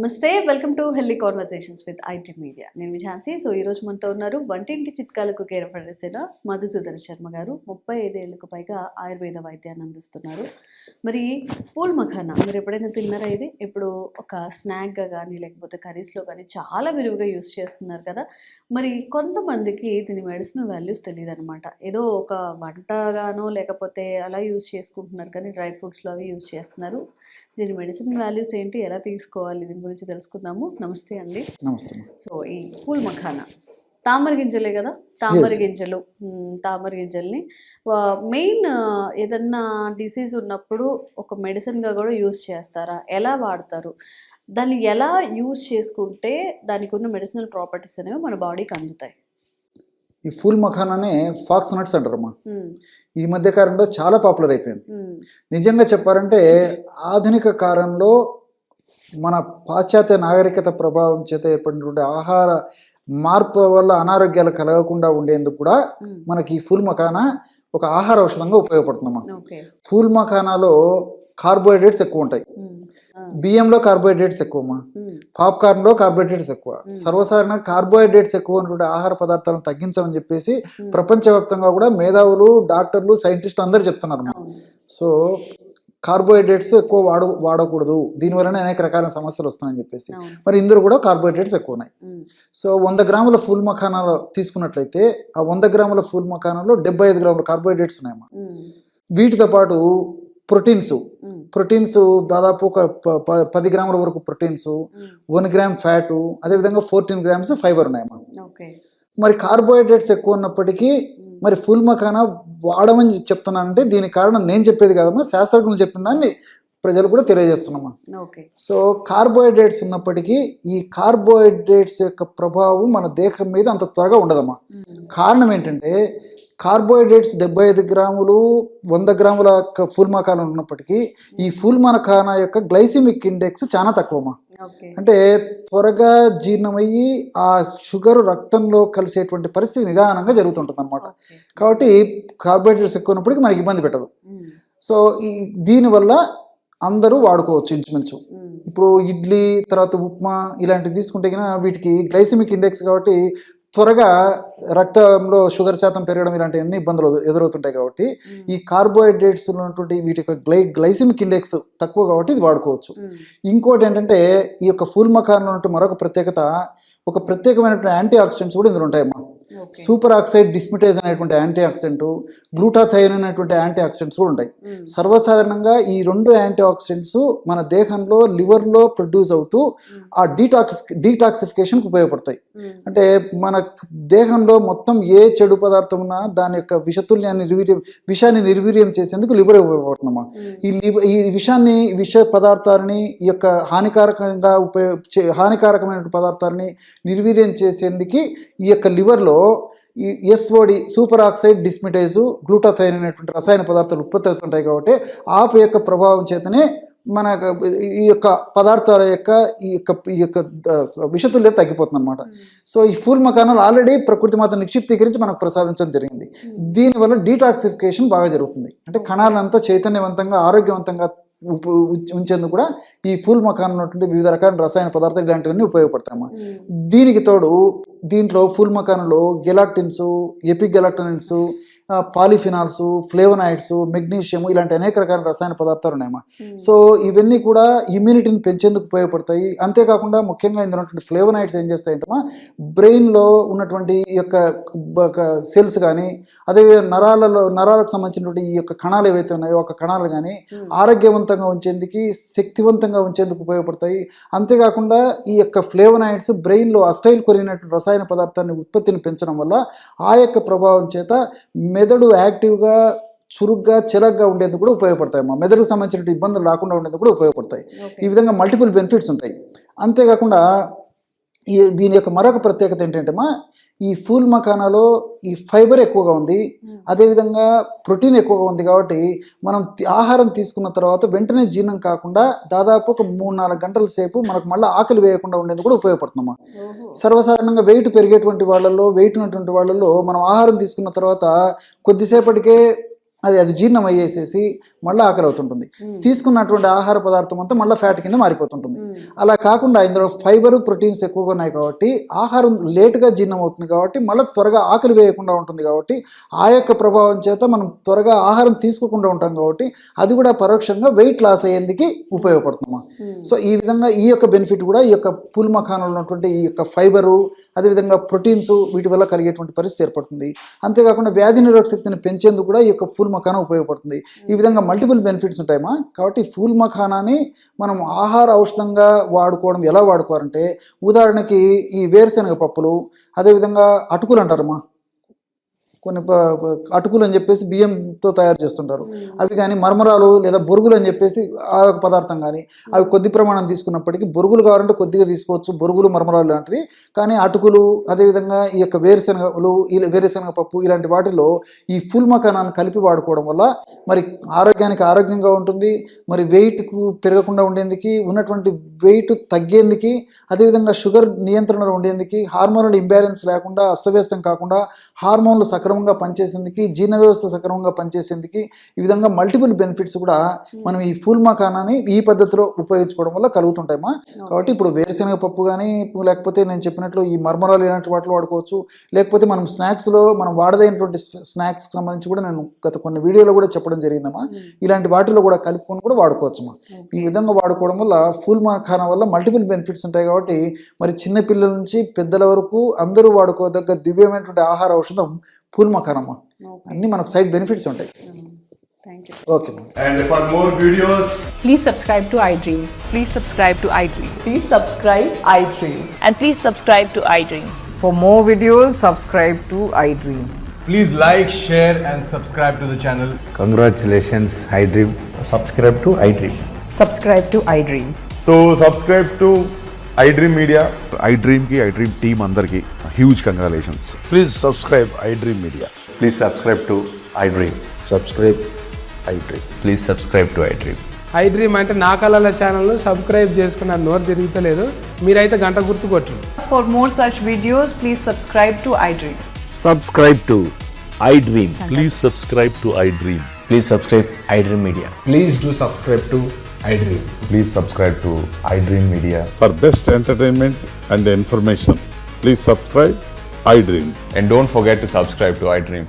నమస్తే, welcome to healthy conversations with IT media. నేను Jhansi. So ఈరోజు మనతో ఉన్నారు వంటింటి చిట్కాలకు కేర్ ఆఫ్ అడ్రసైన మధుసూదన్ శర్మ గారు. 35 ఏళ్ళకు పైగా ఆయుర్వేద వైద్యాన్ని అందిస్తున్నారు. మరి పూల్ మఖానా మీరు ఎప్పుడైనా తిన్నారా? ఇది ఇప్పుడు ఒక స్నాక్గా కానీ లేకపోతే కర్రీస్లో కానీ చాలా విరివిగా యూస్ చేస్తున్నారు కదా. మరి కొంతమందికి దీని మెడిసినల్ వాల్యూస్ తెలియదు అనమాట. ఏదో ఒక వంటగానో లేకపోతే అలా యూస్ చేసుకుంటున్నారు, కానీ డ్రై ఫ్రూట్స్లో అవి యూస్ చేస్తున్నారు. దీని మెడిసిన్ వాల్యూస్ ఏంటి, ఎలా తీసుకోవాలి, దీని గురించి తెలుసుకుందాము. నమస్తే అండి. నమస్తే. సో ఈ పూల్ మఖానా తామర గింజలే కదా, తామర గింజలు తామర గింజల్ని మెయిన్ ఏదన్నా డిసీజ్ ఉన్నప్పుడు ఒక మెడిసిన్గా కూడా యూస్ చేస్తారా? ఎలా వాడతారు? దాన్ని ఎలా యూస్ చేసుకుంటే దానికి ఉన్న మెడిసినల్ ప్రాపర్టీస్ అనేవి మన బాడీకి అందుతాయి? ఈ ఫూల్ మఖానానే ఫాక్స్ నట్స్ అంటారమ్మా. ఈ మధ్య కాలంలో చాలా పాపులర్ అయిపోయింది. నిజంగా చెప్పారంటే ఆధునిక కాలంలో మన పాశ్చాత్య నాగరికత ప్రభావం చేత ఏర్పడినటువంటి ఆహార మార్పు వల్ల అనారోగ్యాలు కలగకుండా ఉండేందుకు కూడా మనకి ఈ ఫూల్ మఖానా ఒక ఆహార ఔషధంగా ఉపయోగపడుతుందమ్మా. ఫూల్ మఖానాలో కార్బోహైడ్రేట్స్ ఎక్కువ ఉంటాయి. బియ్యంలో కార్బోహైడ్రేట్స్ ఎక్కువమ్మా, పాప్కార్న్ లో కార్బోహైడ్రేట్స్ ఎక్కువ. సర్వసాధారణంగా కార్బోహైడ్రేట్స్ ఎక్కువ ఉన్నటువంటి ఆహార పదార్థాలను తగ్గించమని చెప్పేసి ప్రపంచవ్యాప్తంగా కూడా మేధావులు, డాక్టర్లు, సైంటిస్టులు అందరూ చెప్తున్నారు. సో కార్బోహైడ్రేట్స్ ఎక్కువ వాడకూడదు, దీనివల్లనే అనేక రకాల సమస్యలు వస్తాయని చెప్పేసి. మరి ఇందులో కూడా కార్బోహైడ్రేట్స్ ఎక్కువ ఉన్నాయి. సో 100 గ్రాముల ఫూల్ మఖానాలో తీసుకున్నట్లయితే ఆ 100 గ్రాముల ఫూల్ మఖానాలో 75 గ్రాముల కార్బోహైడ్రేట్స్ ఉన్నాయమ్మా. వీటితో పాటు ప్రోటీన్స్ దాదాపు ఒక 10 గ్రాముల వరకు ప్రోటీన్స్, 1 గ్రామ్ ఫ్యాటు, అదేవిధంగా 14 గ్రామ్స్ ఫైబర్ ఉన్నాయమ్మా. మరి కార్బోహైడ్రేట్స్ ఎక్కువ ఉన్నప్పటికీ మరి ఫుల్ మఖానా వాడమని చెప్తున్నానంటే దీనికి కారణం నేను చెప్పేది కదమ్మా, శాస్త్రజ్ఞులు చెప్పిన దాన్ని ప్రజలు కూడా తెలియజేస్తున్నామా. సో కార్బోహైడ్రేట్స్ ఉన్నప్పటికీ ఈ కార్బోహైడ్రేట్స్ యొక్క ప్రభావం మన దేహం మీద అంత త్వరగా ఉండదమ్మా. కారణం ఏంటంటే కార్బోహైడ్రేట్స్ 75 గ్రాములు 100 గ్రాముల ఫుల్ మఖానా ఉన్నప్పటికీ ఈ ఫుల్ మఖానా యొక్క గ్లైసిమిక్ ఇండెక్స్ చాలా తక్కువమ్మా. అంటే త్వరగా జీర్ణమయ్యి ఆ షుగర్ రక్తంలో కలిసేటువంటి పరిస్థితి నిదానంగా జరుగుతుంటుంది అనమాట. కాబట్టి కార్బోహైడ్రేట్స్ ఎక్కువ ఉన్నప్పటికీ మనకి ఇబ్బంది పెట్టదు. సో దీనివల్ల అందరూ వాడుకోవచ్చు ఇంచుమించు. ఇప్పుడు ఇడ్లీ తర్వాత ఉప్మా ఇలాంటివి తీసుకుంటే కన్నా వీటికి గ్లైసిమిక్ ఇండెక్స్ కాబట్టి త్వరగా రక్తంలో షుగర్ శాతం పెరగడం ఇలాంటి అన్ని ఇబ్బందులు ఎదురవుతుంటాయి. కాబట్టి ఈ కార్బోహైడ్రేట్స్ ఉన్నటువంటి వీటి యొక్క గ్లైసిమిక్ ఇండెక్స్ తక్కువ కాబట్టి ఇది వాడుకోవచ్చు. ఇంకోటి ఏంటంటే ఈ యొక్క ఫూల్ మఖానా ఉన్నటువంటి మరొక ప్రత్యేకత, ఒక ప్రత్యేకమైనటువంటి యాంటీ ఆక్సిడెంట్స్ కూడా ఇందులో ఉంటాయమ్మా. సూపర్ ఆక్సైడ్ డిస్మిటేజ్ అనేటువంటి యాంటీ ఆక్సిడెంట్, గ్లూటాథైన్ అనేటువంటి యాంటీ ఆక్సిడెంట్స్ కూడా ఉంటాయి. సర్వసాధారణంగా ఈ 2 యాంటీ ఆక్సిడెంట్స్ మన దేహంలో లివర్లో ప్రొడ్యూస్ అవుతూ ఆ డీటాక్సిఫికేషన్కి ఉపయోగపడతాయి. అంటే మన దేహంలో మొత్తం ఏ చెడు పదార్థం ఉన్నా దాని యొక్క విషాన్ని నిర్వీర్యం చేసేందుకు లివర్ ఉపయోగపడుతుందమ్మా. విష పదార్థాలని ఈ యొక్క హానికారకమైన పదార్థాలని నిర్వీర్యం చేసేందుకు ఈ యొక్క లివర్లో ఈ ఎస్ఓడి సూపర్ ఆక్సైడ్ డిస్మిటేజ్, గ్లూటాథైన్ అనేటువంటి రసాయన పదార్థాలు ఉత్పత్తి అవుతుంటాయి. కాబట్టి ఆపు యొక్క ప్రభావం చేతనే మన ఈ యొక్క పదార్థాల యొక్క ఈ యొక్క విషతుల్యత తగ్గిపోతుంది అనమాట. సో ఈ ఫూల్ మఖానాలు ఆల్రెడీ ప్రకృతి మాత నిక్షిప్తీకరించి మనకు ప్రసాదించడం జరిగింది. దీనివల్ల డీటాక్సిఫికేషన్ బాగా జరుగుతుంది. అంటే కణాలంతా చైతన్యవంతంగా ఆరోగ్యవంతంగా ఉంచేందుకు కూడా ఈ ఫూల్ మఖానా ఉన్నటువంటి వివిధ రకాల రసాయన పదార్థాలు ఇలాంటివన్నీ ఉపయోగపడతాయమ్మా. దీనికి తోడు దీంట్లో ఫూల్ మఖానాలో గెలాక్టిన్స్, ఎపిగెలాక్టనిన్స్, పాలిఫినాల్స్, ఫ్లేవనాయిడ్స్, మెగ్నీషియం ఇలాంటి అనేక రకాల రసాయన పదార్థాలు ఉన్నాయమ్మా. సో ఇవన్నీ కూడా ఇమ్యూనిటీని పెంచేందుకు ఉపయోగపడతాయి. అంతేకాకుండా ముఖ్యంగా ఇందులో ఉన్నటువంటి ఫ్లేవనాయిడ్స్ ఏం చేస్తాయంటమ్మా, బ్రెయిన్లో ఉన్నటువంటి ఈ యొక్క సెల్స్ కానీ అదేవిధంగా నరాలకు సంబంధించినటువంటి ఈ యొక్క కణాలు ఏవైతే ఉన్నాయో ఒక కణాలు కానీ ఆరోగ్యవంతంగా ఉంచేందుకు, శక్తివంతంగా ఉంచేందుకు ఉపయోగపడతాయి. అంతేకాకుండా ఈ యొక్క ఫ్లేవనాయిడ్స్ బ్రెయిన్లో అస్టైల్ కొరిగినటువంటి రసాయన పదార్థాన్ని ఉత్పత్తిని పెంచడం వల్ల ఆ యొక్క ప్రభావం చేత మెదడు యాక్టివ్గా, చురుగ్గా, చిరగ్గా ఉండేందుకు కూడా ఉపయోగపడతాయి. మెదడుకు సంబంధించిన ఇబ్బందులు రాకుండా ఉండేందుకు కూడా ఉపయోగపడతాయి. ఈ విధంగా మల్టిపుల్ బెనిఫిట్స్ ఉంటాయి. అంతేకాకుండా దీని యొక్క మరొక ప్రత్యేకత ఏంటంటే ఈ ఫూల్ మఖానాలో ఈ ఫైబర్ ఎక్కువగా ఉంది, అదేవిధంగా ప్రోటీన్ ఎక్కువగా ఉంది. కాబట్టి మనం ఆహారం తీసుకున్న తర్వాత వెంటనే జీర్ణం కాకుండా దాదాపు ఒక 3-4 గంటల సేపు మనకు మళ్ళీ ఆకలి వేయకుండా ఉండేది కూడా ఉపయోగపడుతుందమ్మా. సర్వసాధారణంగా వెయిట్ పెరిగేటువంటి వాళ్ళల్లో, వెయిట్ ఉన్నటువంటి వాళ్ళల్లో మనం ఆహారం తీసుకున్న తర్వాత కొద్దిసేపటికే అది జీర్ణం అయ్యేసేసి మళ్ళీ ఆకలి అవుతుంటుంది. తీసుకున్నటువంటి ఆహార పదార్థం అంతా మళ్ళీ ఫ్యాట్ కింద మారిపోతుంటుంది. అలా కాకుండా ఇందులో ఫైబర్ ప్రోటీన్స్ ఎక్కువగా ఉన్నాయి కాబట్టి ఆహారం లేటుగా జీర్ణం అవుతుంది కాబట్టి మళ్ళీ త్వరగా ఆకలి వేయకుండా ఉంటుంది కాబట్టి ఆ యొక్క ప్రభావం చేత మనం త్వరగా ఆహారం తీసుకోకుండా ఉంటాం కాబట్టి అది కూడా పరోక్షంగా వెయిట్ లాస్ అయ్యేందుకు ఉపయోగపడుతుందమ్మా. సో ఈ విధంగా ఈ యొక్క బెనిఫిట్ కూడా ఈ యొక్క పూల్ మఖానాలో ఉన్నటువంటి ఈ యొక్క ఫైబరు అదేవిధంగా ప్రోటీన్స్ వీటి వల్ల కలిగేటువంటి పరిస్థితి ఏర్పడుతుంది. అంతేకాకుండా వ్యాధి నిరోధక శక్తిని పెంచేందుకు కూడా ఈ యొక్క ఫూల్ మఖానా ఉపయోగపడుతుంది. ఈ విధంగా మల్టిపుల్ బెనిఫిట్స్ ఉంటాయమ్మా. కాబట్టి ఫూల్ మఖానాని మనం ఆహార ఔషధంగా వాడుకోవడం ఎలా వాడుకోవాలంటే ఉదాహరణకి ఈ వేరుశనగ పప్పులు అదేవిధంగా అటుకులు అంటారమ్మా. కొన్ని అటుకులు అని చెప్పేసి బియ్యంతో తయారు చేస్తుంటారు. అవి కానీ మరమరాలు లేదా బొరుగులు అని చెప్పేసి ఆ పదార్థం కానీ అవి కొద్ది ప్రమాణం తీసుకున్నప్పటికీ బొరుగులు కావాలంటే కొద్దిగా తీసుకోవచ్చు, బొరుగులు మరమరాలు లాంటివి. కానీ అటుకులు అదేవిధంగా ఈ యొక్క వేరుశనగ పప్పు ఇలాంటి వాటిలో ఈ ఫుల్ మఖానాన్ని కలిపి వాడుకోవడం వల్ల మరి ఆరోగ్యానికి ఆరోగ్యంగా ఉంటుంది. మరి వెయిట్కు పెరగకుండా ఉండేందుకు, ఉన్నటువంటి వెయిట్ తగ్గేందుకు, అదేవిధంగా షుగర్ నియంత్రణలో ఉండేందుకు, హార్మోనల్ ఇంబ్యాలెన్స్ లేకుండా అస్తవ్యస్తం కాకుండా హార్మోన్లు సక్రమంగా పనిచేసేందుకు, జీర్ణ వ్యవస్థ సక్రమంగా పనిచేసేందుకు ఈ విధంగా మల్టిపుల్ బెనిఫిట్స్ కూడా మనం ఈ ఫూల్ మఖానాని ఈ పద్ధతిలో ఉపయోగించుకోవడం వల్ల కలుగుతుంటాయమ్మా. కాబట్టి ఇప్పుడు వేరుశనగ పప్పు కానీ లేకపోతే నేను చెప్పినట్లు ఈ మర్మరాలు ఇలాంటి వాటిలో వాడుకోవచ్చు. లేకపోతే మనం స్నాక్స్లో మనం వాడదైనటువంటి స్నాక్స్కి సంబంధించి కూడా నేను గత కొన్ని వీడియోలో కూడా చెప్పడం జరిగిందమ్మా. ఇలాంటి వాటిలో కూడా కలుపుకొని కూడా వాడుకోవచ్చమ్మా. ఈ విధంగా వాడుకోవడం వల్ల ఫూల్ మఖానా వల్ల మల్టిపుల్ బెనిఫిట్స్ ఉంటాయి. కాబట్టి మరి చిన్న పిల్లల నుంచి పెద్దల వరకు అందరూ వాడుకోదగ్గ దివ్యమైనటువంటి ఆహార ఔషధం ఫూల్ మఖానమ్మా. అన్ని మనకు సైడ్ బెనిఫిట్స్ ఉంటాయి. Okay. And for more videos, Please subscribe to iDream. Please subscribe to iDream. Please subscribe iDream. And please subscribe to iDream. For more videos, subscribe to iDream. please like, share and subscribe to the channel. Congratulations, iDream. Subscribe to iDream. Subscribe to iDream. So subscribe to iDream Media. iDream की iDream team अंदर की huge congratulations. Please subscribe iDream Media. Please subscribe to iDream. Subscribe iDream. Please subscribe to iDream. iDream అంటే నా కళల ఛానల్ను subscribe చేసుకున్న నోరు తిరుగుతలేదు, మీరైతే గంట గుర్తు కొట్టండి. For more such videos, please subscribe to iDream. Subscribe to iDream. Please subscribe to iDream. Please subscribe iDream Media. Please do subscribe to iDream. Please subscribe to iDream Media. For best entertainment and information, please subscribe iDream. And don't forget to subscribe to iDream.